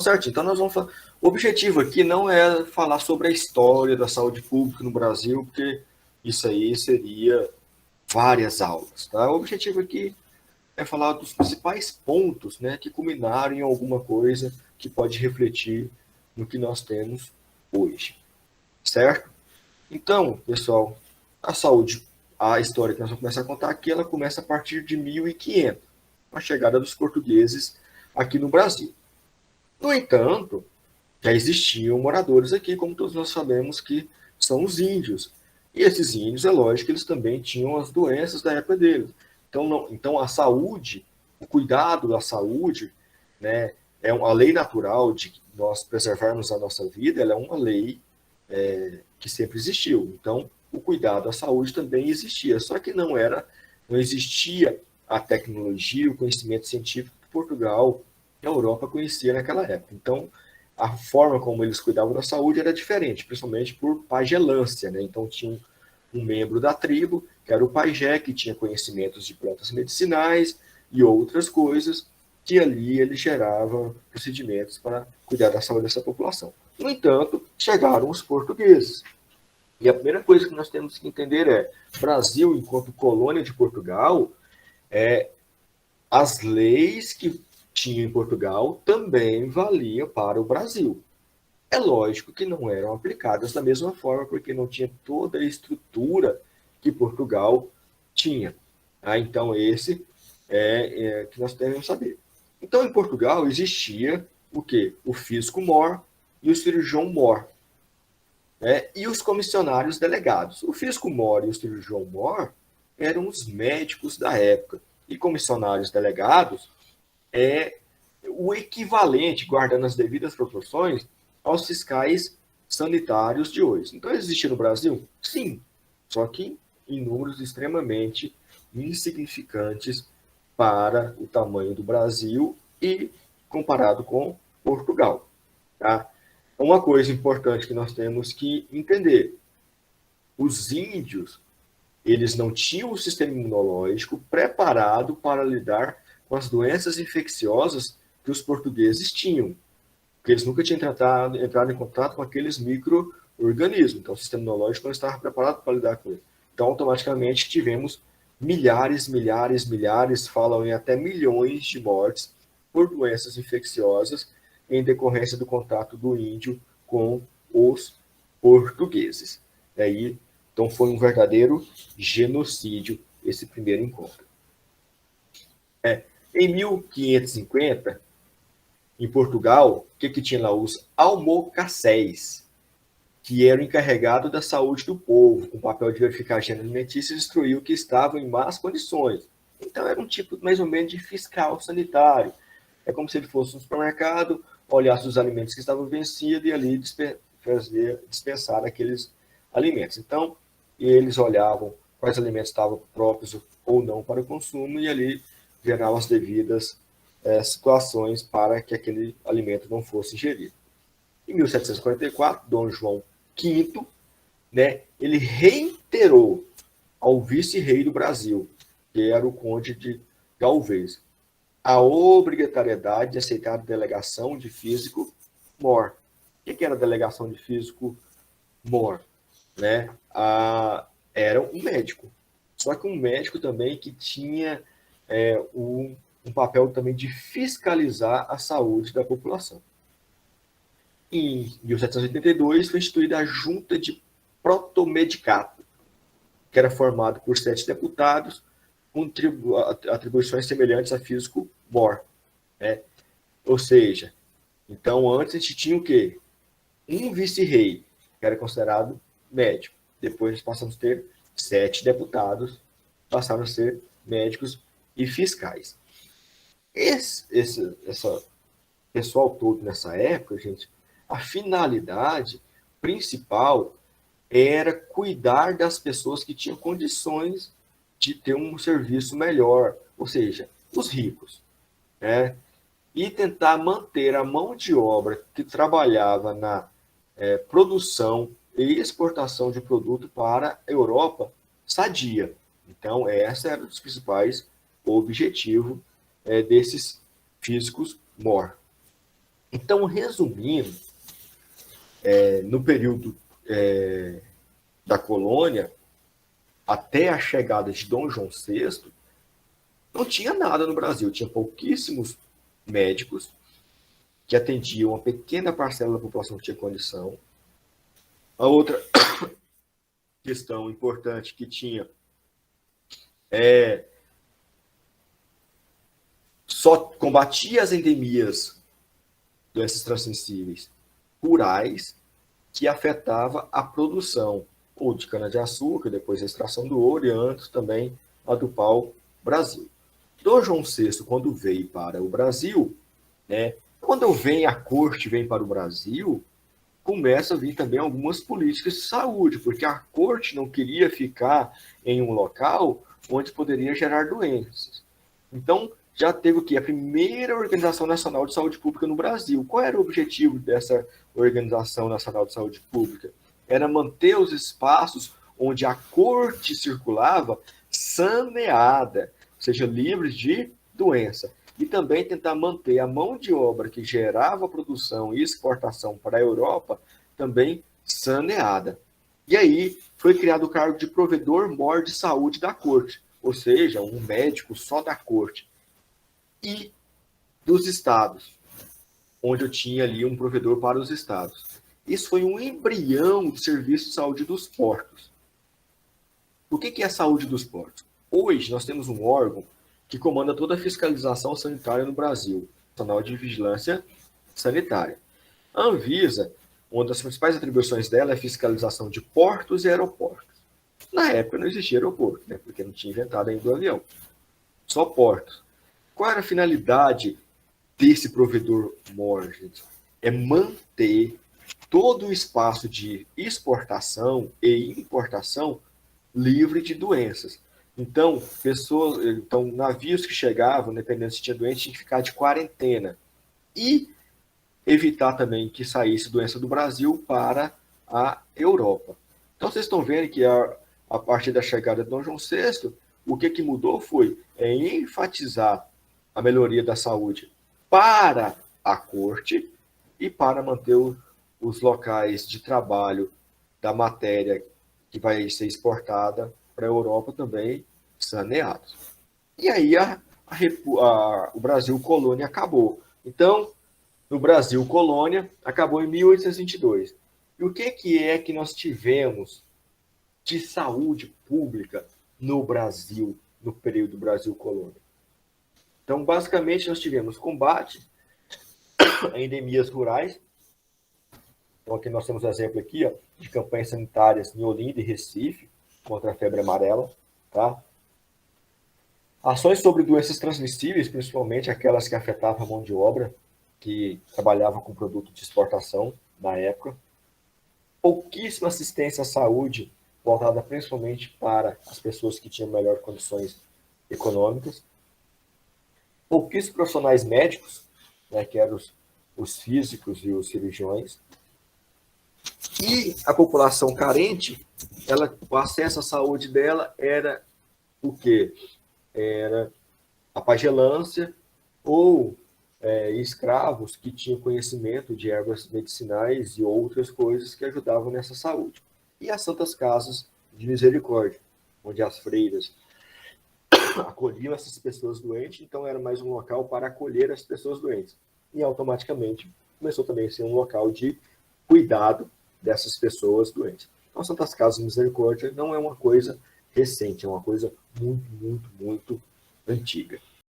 Certo, então nós vamos falar. O objetivo aqui não é falar sobre a história da saúde pública no Brasil, porque isso aí seria várias aulas, tá? O objetivo aqui é falar dos principais pontos, né, que culminaram em alguma coisa que pode refletir no que nós temos hoje, certo? Então, pessoal, a saúde, a história que nós vamos começar a contar aqui, ela começa a partir de 1500, com a chegada dos portugueses aqui no Brasil. No entanto, já existiam moradores aqui, como todos nós sabemos que são os índios. E esses índios, é lógico que eles também tinham as doenças da época deles. Então, então a saúde, o cuidado da saúde, né, é uma lei natural de nós preservarmos a nossa vida, ela é uma lei que sempre existiu. Então, o cuidado à saúde também existia, só que não existia a tecnologia, o conhecimento científico que Portugal e a Europa conhecia naquela época. Então, a forma como eles cuidavam da saúde era diferente, principalmente por pagelância, né? Então, tinha um membro da tribo, que era o pajé, que tinha conhecimentos de plantas medicinais e outras coisas, que ali ele gerava procedimentos para cuidar da saúde dessa população. No entanto, chegaram os portugueses. E a primeira coisa que nós temos que entender é, Brasil, enquanto colônia de Portugal, as leis que tinha em Portugal também valiam para o Brasil. É lógico que não eram aplicadas da mesma forma, porque não tinha toda a estrutura que Portugal tinha. Então, esse é que nós devemos saber. Então, em Portugal existia o quê? O fisco-mor e o cirurgião-mor, né? E os comissionários delegados. O fisco-mor e o cirurgião-mor eram os médicos da época. E comissionários delegados é o equivalente, guardando as devidas proporções, aos fiscais sanitários de hoje. Então, existia no Brasil? Sim, só que em números extremamente insignificantes para o tamanho do Brasil e comparado com Portugal. Tá? Uma coisa importante que nós temos que entender: os índios, eles não tinham o sistema imunológico preparado para lidar com as doenças infecciosas que os portugueses tinham, porque eles nunca tinham entrado em contato com aqueles micro-organismos. Então, o sistema imunológico não estava preparado para lidar com ele. Então, automaticamente, tivemos milhares, falam em até milhões de mortes por doenças infecciosas em decorrência do contato do índio com os portugueses. Daí, então, foi um verdadeiro genocídio esse primeiro encontro. Em 1550, em Portugal, o que tinha lá? Os almocacéis, que eram encarregados da saúde do povo, com o papel de verificar a higiene alimentícia e destruir o que estava em más condições. Então, era um tipo, mais ou menos, de fiscal sanitário. É como se ele fosse no supermercado, olhasse os alimentos que estavam vencidos e ali dispensar aqueles alimentos. Então, eles olhavam quais alimentos estavam próprios ou não para o consumo e ali geravam as devidas situações para que aquele alimento não fosse ingerido. Em 1744, Dom João V, né, ele reiterou ao vice-rei do Brasil, que era o conde de Galvez, a obrigatoriedade de aceitar a delegação de físico mor. O que era a delegação de físico mor? Né? Era um médico. Só que um médico também que tinha um papel também de fiscalizar a saúde da população. Em 1782 foi instituída a Junta de Protomedicato, que era formado por 7 deputados com atribuições semelhantes a físico mor. Né? Ou seja, então antes a gente tinha o quê? Um vice-rei, que era considerado médico. Depois nós passamos a ter 7 deputados, passaram a ser médicos e fiscais. Esse pessoal todo nessa época, gente, a finalidade principal era cuidar das pessoas que tinham condições de ter um serviço melhor, ou seja, os ricos, né? E tentar manter a mão de obra que trabalhava na produção e exportação de produto para a Europa sadia. Então, esse era um dos principais objetivos desses físicos MOR. Então, resumindo, no período da colônia, até a chegada de Dom João VI, não tinha nada no Brasil. Tinha pouquíssimos médicos que atendiam uma pequena parcela da população que tinha condição. A outra questão importante que tinha só combatia as endemias, doenças transmissíveis rurais, que afetava a produção ou de cana-de-açúcar, depois a extração do ouro e antes também a do pau-brasil. Dom João VI, quando veio para o Brasil, quando vem a corte, vem para o Brasil, começa a vir também algumas políticas de saúde, porque a corte não queria ficar em um local onde poderia gerar doenças. Então, já teve o quê? A primeira Organização Nacional de Saúde Pública no Brasil. Qual era o objetivo dessa Organização Nacional de Saúde Pública? Era manter os espaços onde a corte circulava saneada, ou seja, livres de doença. E também tentar manter a mão de obra que gerava produção e exportação para a Europa também saneada. E aí foi criado o cargo de provedor-mor de saúde da corte, ou seja, um médico só da corte. E dos estados, onde eu tinha ali um provedor para os estados. Isso foi um embrião do serviço de saúde dos portos. O que é a saúde dos portos? Hoje nós temos um órgão que comanda toda a fiscalização sanitária no Brasil, Nacional de Vigilância Sanitária. A Anvisa, uma das principais atribuições dela é a fiscalização de portos e aeroportos. Na época não existia aeroporto, porque não tinha inventado ainda o avião. Só portos. Qual era a finalidade desse provedor-mor, gente? É manter todo o espaço de exportação e importação livre de doenças. Então, navios que chegavam, dependendo se tinha doente, tinha que ficar de quarentena. E evitar também que saísse doença do Brasil para a Europa. Então, vocês estão vendo que a partir da chegada de Dom João VI, o que mudou foi enfatizar a melhoria da saúde para a corte e para manter os locais de trabalho da matéria que vai ser exportada para a Europa também saneados. E aí o Brasil colônia acabou. Então, no Brasil colônia acabou em 1822. E o que é que nós tivemos de saúde pública no Brasil, no período do Brasil colônia? Então, basicamente, nós tivemos combate a endemias rurais. Então, aqui nós temos um exemplo aqui, de campanhas sanitárias em Olinda e Recife, contra a febre amarela. Tá? Ações sobre doenças transmissíveis, principalmente aquelas que afetavam a mão de obra, que trabalhava com produto de exportação na época. Pouquíssima assistência à saúde, voltada principalmente para as pessoas que tinham melhores condições econômicas. Pouquíssimos profissionais médicos, que eram os físicos e os cirurgiões. E a população carente, o acesso à saúde dela era o quê? Era a pagelância ou escravos que tinham conhecimento de ervas medicinais e outras coisas que ajudavam nessa saúde. E as santas casas de misericórdia, onde as freiras acolhiam essas pessoas doentes, então era mais um local para acolher as pessoas doentes. E automaticamente começou também a ser um local de cuidado dessas pessoas doentes. Então, Santas Casas de Misericórdia não é uma coisa recente, é uma coisa muito, muito, muito antiga.